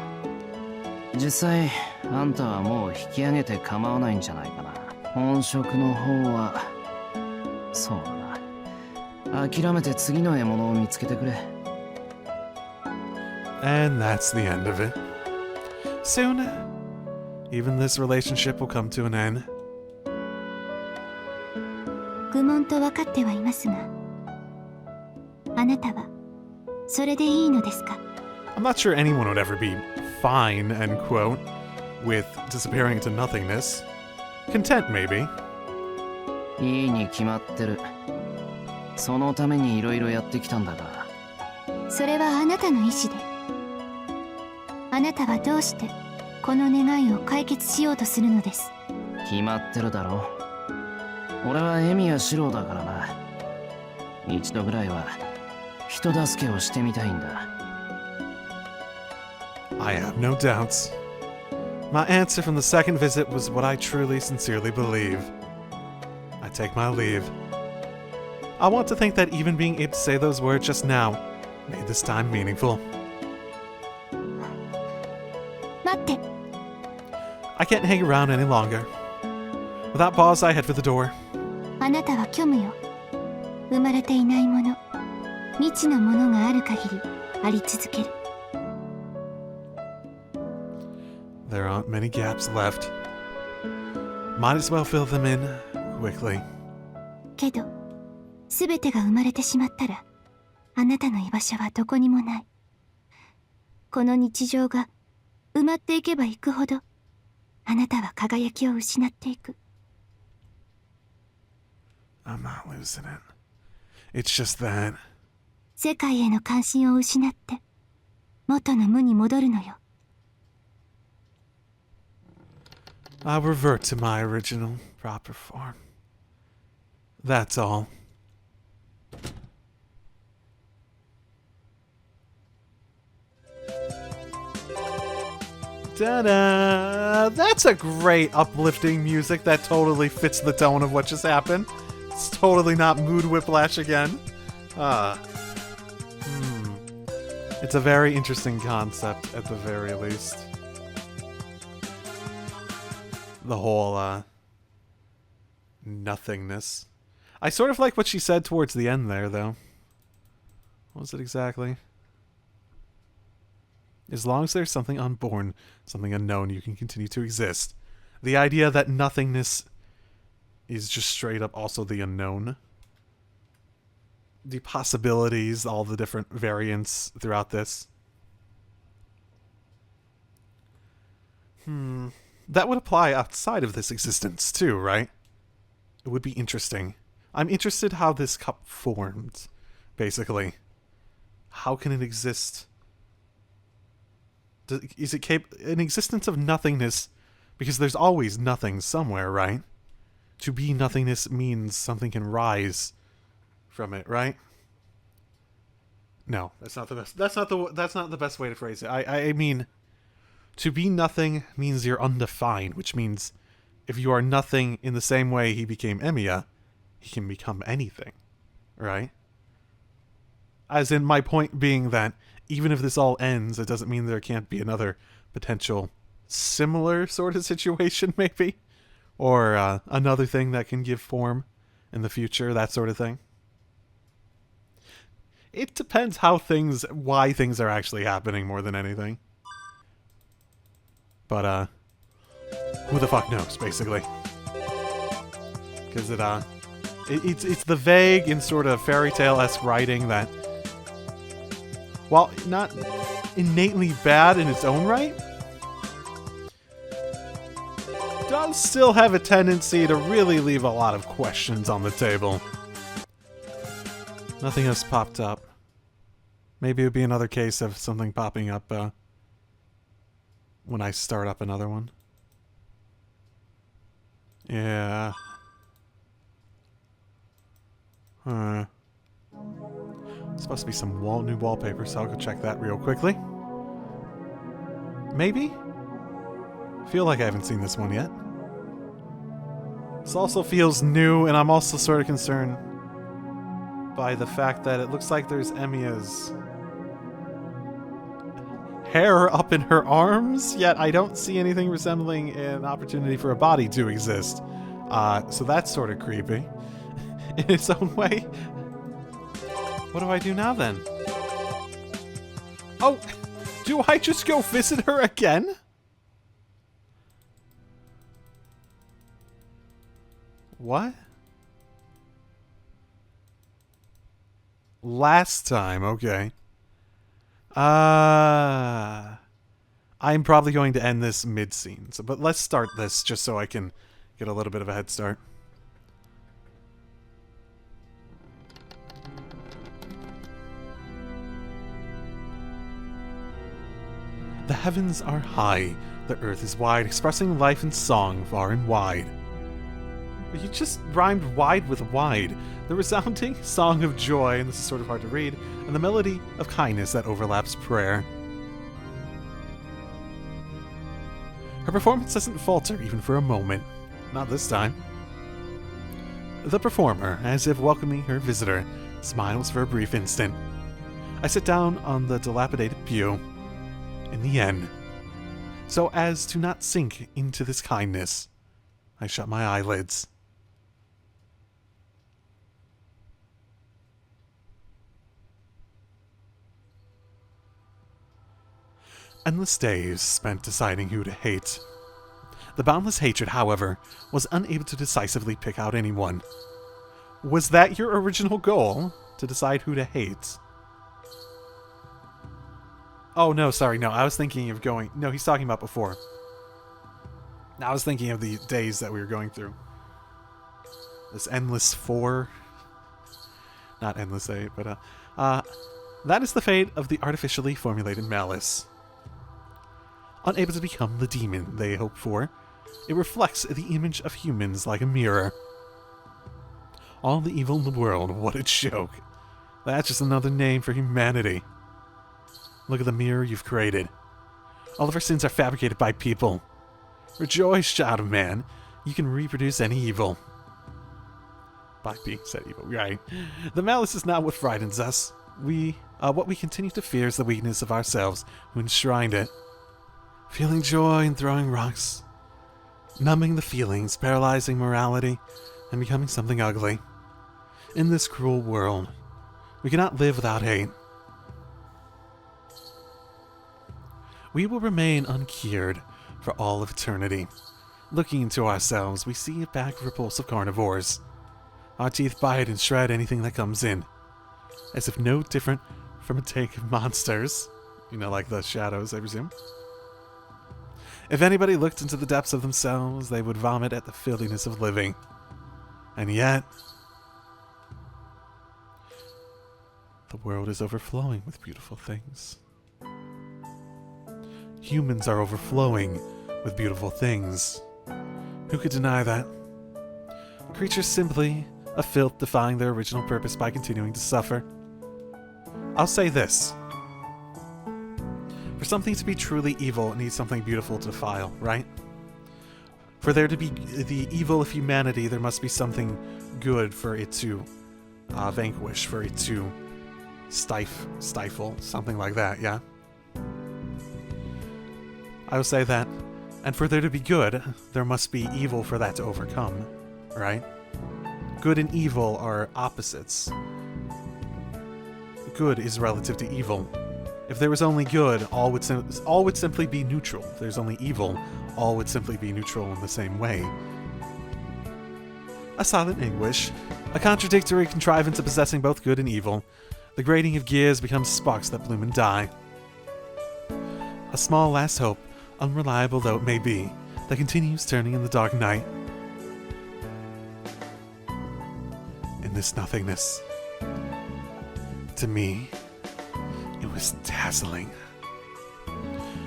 実際あんたはもう引き上げて構わないんじゃないかな。本職の方はそうだな、諦めて次の獲物を見つけてくれ。 And that's the end of it. Soon, even this relationship will come to an end. 愚問と分かってはいますが、あなたはそれでいいのですか？ I'm not sure anyone would ever be fine, end quote, with disappearing into nothingness. Content, maybe. いいに決まってる。そのために色々やってきたんだが。それはあなたの意志で。あなたはどうしてこの願いを解決しようとするのです？決まってるだろ。俺はエミやシローだからな。一度ぐらいは人助けをしてみたいんだ。I have no doubts. My answer from the second visit was what I truly, sincerely believe. I take my leave. I want to think that even being able to say those words just now made this time meaningful. 待って。 I can't hang around any longer. With that pause, I head for the door. あなたは虚無よ。生まれていないもの、未知のものがある限りあり続ける。There aren't many gaps left. Might as well fill them in quickly. けど、すべてが生まれてしまったら、あなたの居場所はどこにもない。この日常が埋まっていけばいくほど、あなたは輝きを失っていく。I'm not losing it. It's just that. 世界への関心を失って、元の無に戻るのよ。I'll revert to my original, proper form. That's all. Ta-da! That's a great uplifting music that totally fits the tone of what just happened. It's totally not mood whiplash again. It's a very interesting concept at the very least. The whole, nothingness. I sort of like what she said towards the end there, though. What was it exactly? As long as there's something unborn, something unknown, you can continue to exist. The idea that nothingness is just straight up also the unknown. The possibilities, all the different variants throughout this. That would apply outside of this existence too, right? It would be interesting. I'm interested how this cup formed, basically. How can it exist? Is it an existence of nothingness? Because there's always nothing somewhere, right? To be nothingness means something can rise from it, right? No, that's not the best. That's not the best way to phrase it. I mean, to be nothing means you're undefined, which means if you are nothing in the same way he became Emiya, he can become anything, right? As in, my point being that even if this all ends, it doesn't mean there can't be another potential similar sort of situation, maybe? Or another thing that can give form in the future, that sort of thing. It depends why things are actually happening more than anything. But, who the fuck knows, basically. Because it's the vague and sort of fairy tale-esque writing that, while not innately bad in its own right, does still have a tendency to really leave a lot of questions on the table. Nothing has popped up. Maybe it would be another case of something popping up when I start up another one. Yeah. Huh. Supposed to be some new wallpaper, so I'll go check that real quickly. Maybe? Feel like I haven't seen this one yet. This also feels new, and I'm also sort of concerned by the fact that it looks like there's Emiya's hair up in her arms, yet I don't see anything resembling an opportunity for a body to exist. So that's sort of creepy in its own way. What do I do now then? Oh, do I just go visit her again? What? Last time, okay. I'm probably going to end this mid-scene, but let's start this just so I can get a little bit of a head start. The heavens are high, the earth is wide, expressing life and song far and wide. You just rhymed wide with wide. The resounding song of joy, and this is sort of hard to read, and the melody of kindness that overlaps prayer. Her performance doesn't falter even for a moment. Not this time. The performer, as if welcoming her visitor, smiles for a brief instant. I sit down on the dilapidated pew. In the end, so as to not sink into this kindness, I shut my eyelids. Endless days spent deciding who to hate. The boundless hatred, however, was unable to decisively pick out anyone. Was that your original goal? To decide who to hate? Oh, no, sorry, no, I was thinking of going... No, he's talking about before. I was thinking of the days that we were going through. This endless 4. Not endless 8, but, that is the fate of the artificially formulated malice. Unable to become the demon they hope for, it reflects the image of humans like a mirror. All the evil in the world, what a joke. That's just another name for humanity. Look at the mirror you've created. All of our sins are fabricated by people. Rejoice, child of man. You can reproduce any evil. By being said evil, right. The malice is not what frightens us. What we continue to fear is the weakness of ourselves who enshrined it. Feeling joy and throwing rocks. Numbing the feelings, paralyzing morality, and becoming something ugly. In this cruel world, we cannot live without hate. We will remain uncured for all of eternity. Looking into ourselves, we see a pack of repulsive carnivores. Our teeth bite and shred anything that comes in. As if no different from a take of monsters. You know, like the shadows, I presume. If anybody looked into the depths of themselves, they would vomit at the filthiness of living. And yet, the world is overflowing with beautiful things. Humans are overflowing with beautiful things. Who could deny that? Creatures simply a filth defying their original purpose by continuing to suffer. I'll say this. For something to be truly evil, it needs something beautiful to defile, right? For there to be the evil of humanity, there must be something good for it to vanquish, for it to stifle, something like that, yeah? I will say that. And for there to be good, there must be evil for that to overcome, right? Good and evil are opposites. Good is relative to evil. If there was only good, all would simply be neutral. If there's only evil, all would simply be neutral in the same way. A silent anguish, a contradictory contrivance of possessing both good and evil. The grating of gears becomes sparks that bloom and die. A small last hope, unreliable though it may be, that continues turning in the dark night. In this nothingness, to me, it was dazzling.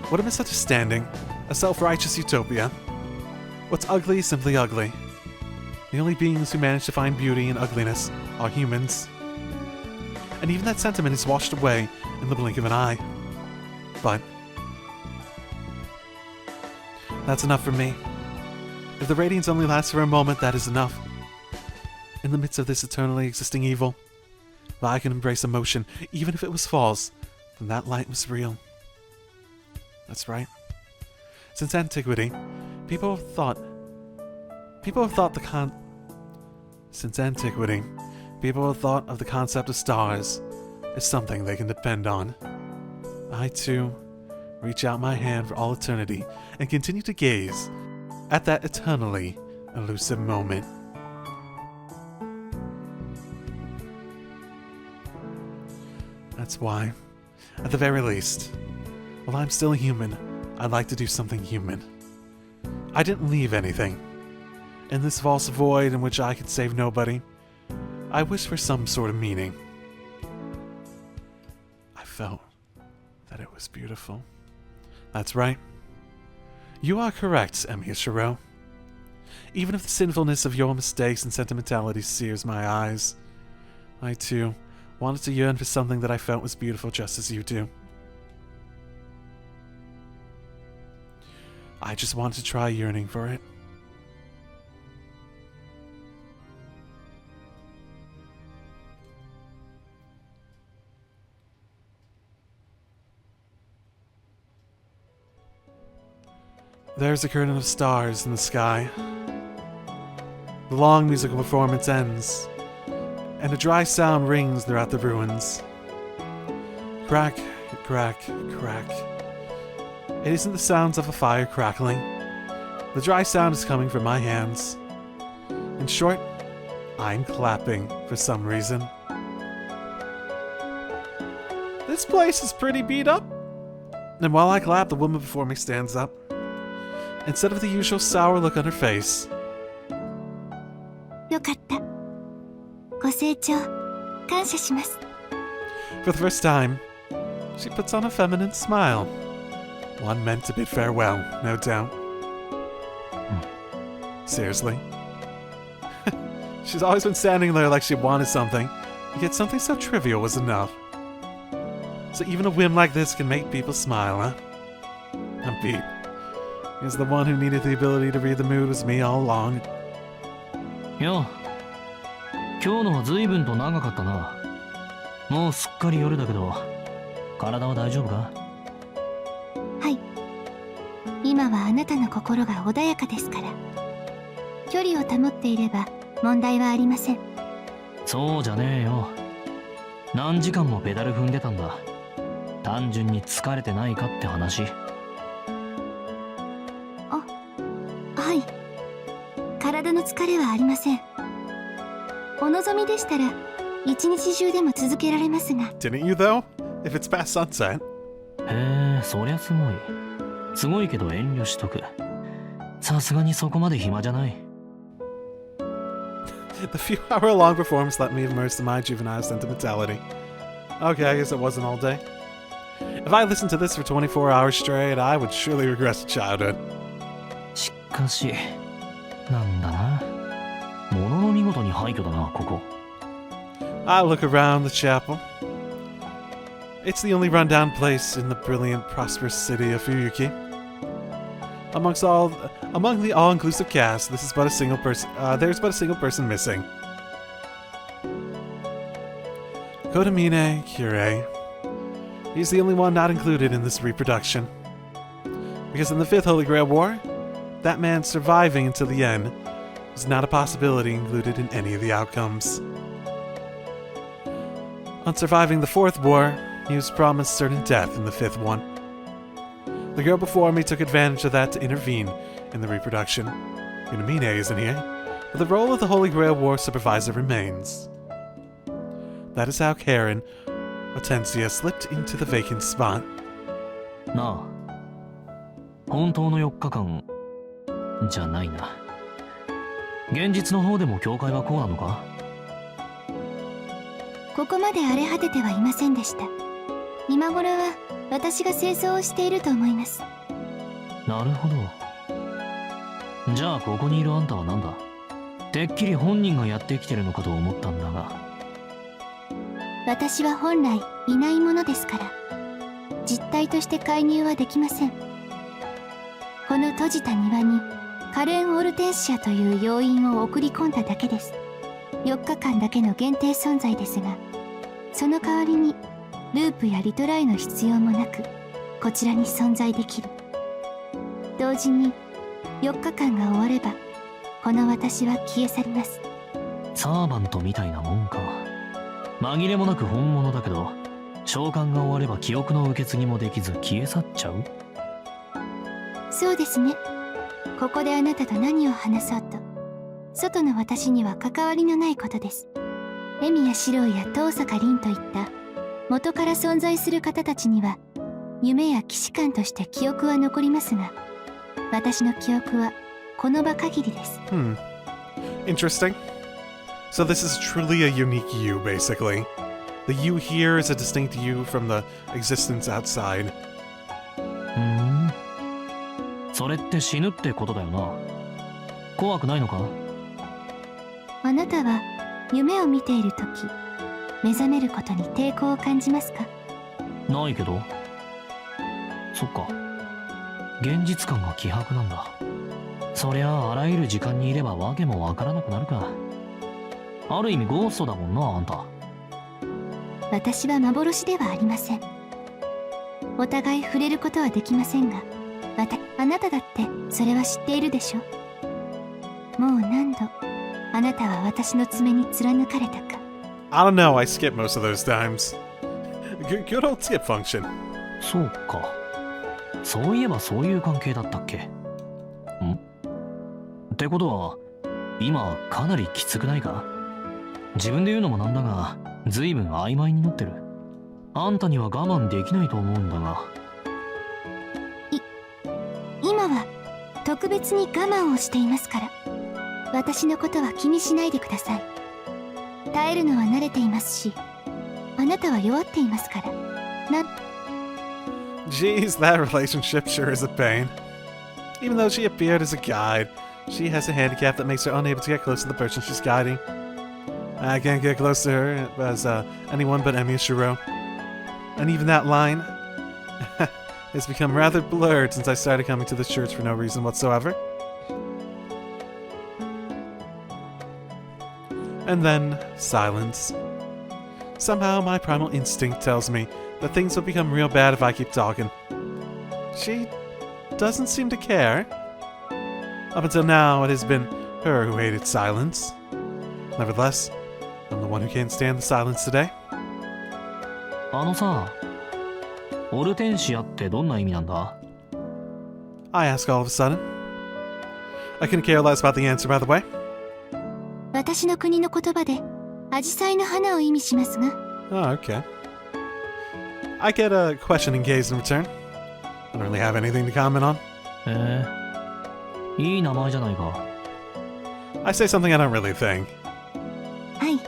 What a misunderstanding, a self-righteous utopia. What's ugly is simply ugly. The only beings who manage to find beauty in ugliness are humans. And even that sentiment is washed away in the blink of an eye. But that's enough for me. If the radiance only lasts for a moment, that is enough. In the midst of this eternally existing evil, if I can embrace emotion, even if it was false, then that light was real. That's right. Since antiquity, people have thought of the concept of stars as something they can depend on. I, too, reach out my hand for all eternity and continue to gaze at that eternally elusive moment. That's why, at the very least, while I'm still human, I'd like to do something human. I didn't leave anything. In this false void in which I could save nobody, I wish for some sort of meaning. I felt that it was beautiful. That's right. You are correct, Emiya Shiro. Even if the sinfulness of your mistakes and sentimentality sears my eyes, I too wanted to yearn for something that I felt was beautiful just as you do. I just wanted to try yearning for it. There's a curtain of stars in the sky. The long musical performance ends, and a dry sound rings throughout the ruins. Crack, crack, crack. It isn't the sounds of a fire crackling. The dry sound is coming from my hands. In short, I'm clapping for some reason. This place is pretty beat up. And while I clap, the woman before me stands up. Instead of the usual sour look on her face. よかった。ご清聴感謝します。 For the first time, she puts on a feminine smile. One meant to bid farewell, no doubt. Seriously. She's always been standing there like she wanted something, yet something so trivial was enough. So even a whim like this can make people smile, huh? I'm beat. Because the one who needed the ability to read the mood was me all along. よ今日のは随分と長かったな。もうすっかり夜だけど、体は大丈夫か？はい。今はあなたの心が穏やかですから。距離を保っていれば問題はありません。そうじゃねえよ。何時間もペダル踏んでたんだ。単純に疲れてないかって話。はい。体の疲れはありません。お望みでしたら一日中でも続けられますが。Didn't you though? If it's past sunset. へえ、そりゃすごい。すごいけど遠慮しとく。さすがにそこまで暇じゃない。The few hour long performance let me immerse in my juvenile sentimentality. Okay, I guess it wasn't all day. If I listened to this for 24 hours straight, I would surely regress to childhood. しかし、なんだな。ものの見事に廃墟だな、ここ。I look around the chapel. It's the only rundown place in the brilliant, prosperous city of Fuyuki. Among the all-inclusive cast, this is but a single person. There's but a single person missing. Kodamine Kure. He's the only one not included in this reproduction. Because in the Fifth Holy Grail War, that man surviving until the end was not a possibility included in any of the outcomes. On surviving the Fourth War, he was promised certain death in the Fifth one. The girl before me took advantage of that to intervene in the reproduction. Unamine isn't here, but the role of the Holy Grail War Supervisor remains. That is how Karen Hortensia slipped into the vacant spot. なあ、本当の4日間じゃないな。現実の方でも教会はこうなのか？ここまで荒れ果ててはいませんでした。今頃は私が清掃をしていると思います。なるほど。じゃあここにいるあんたは何だ？てっきり本人がやってきてるのかと思ったんだが。私は本来いないものですから、実体として介入はできません。この閉じた庭にカレン・オルテンシアという要員を送り込んだだけです。4日間だけの限定存在ですが、その代わりにループやリトライの必要もなく、こちらに存在できる。同時に4日間が終わればこの私は消え去ります。サーバントみたいなもんか。紛れもなく本物だけど、召喚が終われば記憶の受け継ぎもできず消え去っちゃう。そうですね。ここであなたと何を話そうと、外の私には関わりのないことです。エミやシロウや遠坂凛といった元から存在する方たちには夢や騎士官として記憶は残りますが、私の記憶はこの場限りです。Interesting. So this is truly a unique you, basically. The you here is a distinct you from the existence outside. それって死ぬってことだよな。怖くないのか？あなたは夢を見ているとき、目覚めることに抵抗を感じますか？ないけど。そっか。現実感が希薄なんだ。そりゃあ、あらゆる時間にいれば訳もわからなくなるか。ある意味ゴーストだもんな、あんた。私は幻ではありません。お互い触れることはできませんが、あなただってそれは知っているでしょ。もう何度あなたは私の爪に貫かれたか。I don't know, I skip most of those times. Good old skip function. そうか。そういえばそういう関係だったっけ？ってことは、今かなりきつくないか？自分で言うのもなんだが、随分曖昧になってる。あんたには我慢できないと思うんだが。今は特別に我慢をしていますから、私のことは気にしないでください。耐えるのは慣れていますし、あなたは弱っていますから。Geez, that relationship sure is a pain. Even though she appeared as a guide, she has a handicap that makes her unable to get close to the person she's guiding. I can't get close to her as anyone but Emi Shiro. And even that line has become rather blurred since I started coming to this church for no reason whatsoever. And then, silence. Somehow my primal instinct tells me that things will become real bad if I keep talking. She doesn't seem to care. Up until now, it has been her who hated silence. Nevertheless, I'm the one who can't stand the silence today. あのさ、オルテンシアってどんな意味なんだ？ I ask all of a sudden. I couldn't care less about the answer, by the way. 私の国の言葉でアジサイの花を意味しますが。Oh, okay. I get a questioning gaze in return. I don't really have anything to comment on. いい名前じゃないか。I say something I don't really think. はい。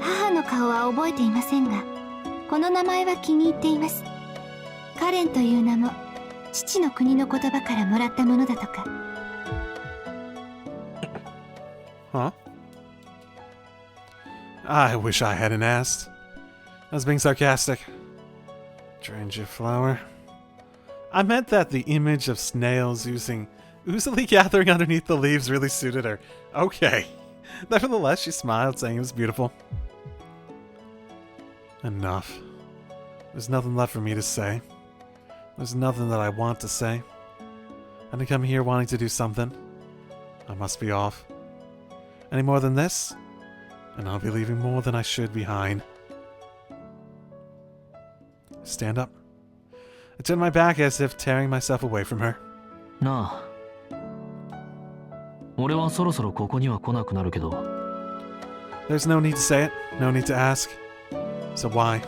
母の顔は覚えていませんが、この名前は気に入っています。カレンという名も父の国の言葉からもらったものだとか。Huh? I wish I hadn't asked. I was being sarcastic. Dranger flower. I meant that the image of snails oozily gathering underneath the leaves really suited her. Okay. Nevertheless, she smiled, saying it was beautiful. Enough. There's nothing left for me to say. There's nothing that I want to say. I didn't come here wanting to do something. I must be off. Any more than this, and I'll be leaving more than I should behind. Stand up. I turned my back as if tearing myself away from her. なあ。俺はそろそろここには来なくなるけど。There's no need to say it, no need to ask. So why?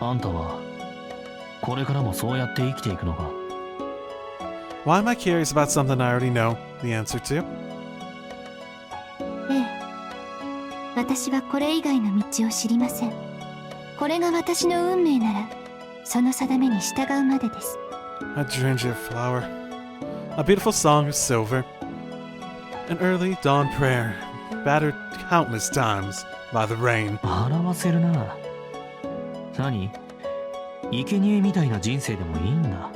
あんたはこれからもそうやって生きていくのか？ Why am I curious about something I already know the answer to? ええ。私はこれ以外の道を知りません。これが私の運命なら、その定めに従うまでです。A Dranger flower. A beautiful song of silver. An early dawn prayer, battered countless times by the rain. 表せるな。何？生贄みたいな人生でもいいんだ。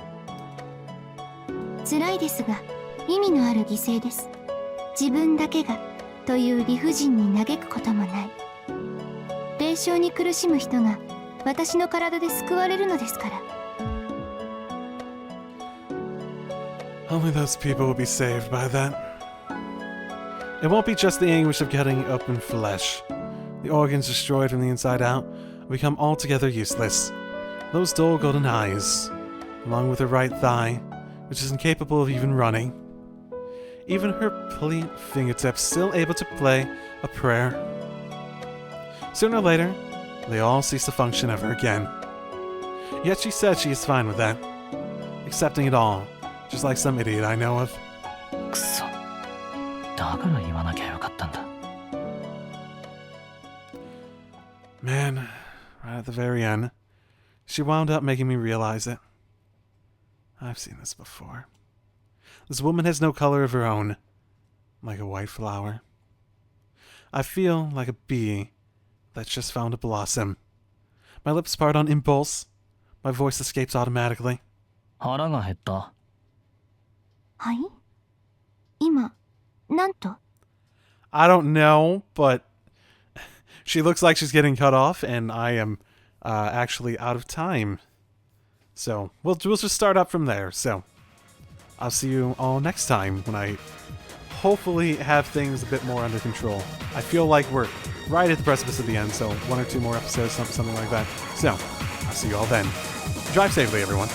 辛いですが、意味のある犠牲です。自分だけがという理不尽に嘆くこともない。霊障に苦しむ人が私の体で救われるのですから。Only those people will be saved by that. It won't be just the anguish of getting open flesh. The organs destroyed from the inside out will become altogether useless. Those dull golden eyes, along with her right thigh, which is incapable of even running. Even her plump fingertips still able to play a prayer. Sooner or later, they all cease to function ever again. Yet she said she is fine with that. Accepting it all, just like some idiot I know of. くそ。だから言わなきゃよかったんだ。Man, right at the very end, she wound up making me realize it. I've seen this before. This woman has no color of her own, like a white flower. I feel like a bee that's just found a blossom. My lips part on impulse. My voice escapes automatically. 腹が減った。はい今、なんと I don't know, but she looks like she's getting cut off, and I am actually out of time. So we'll just start up from there. So I'll see you all next time when I hopefully have things a bit more under control. I feel like we're right at the precipice of the end, so 1 or 2 more episodes, something like that. So I'll see you all then. Drive safely, everyone.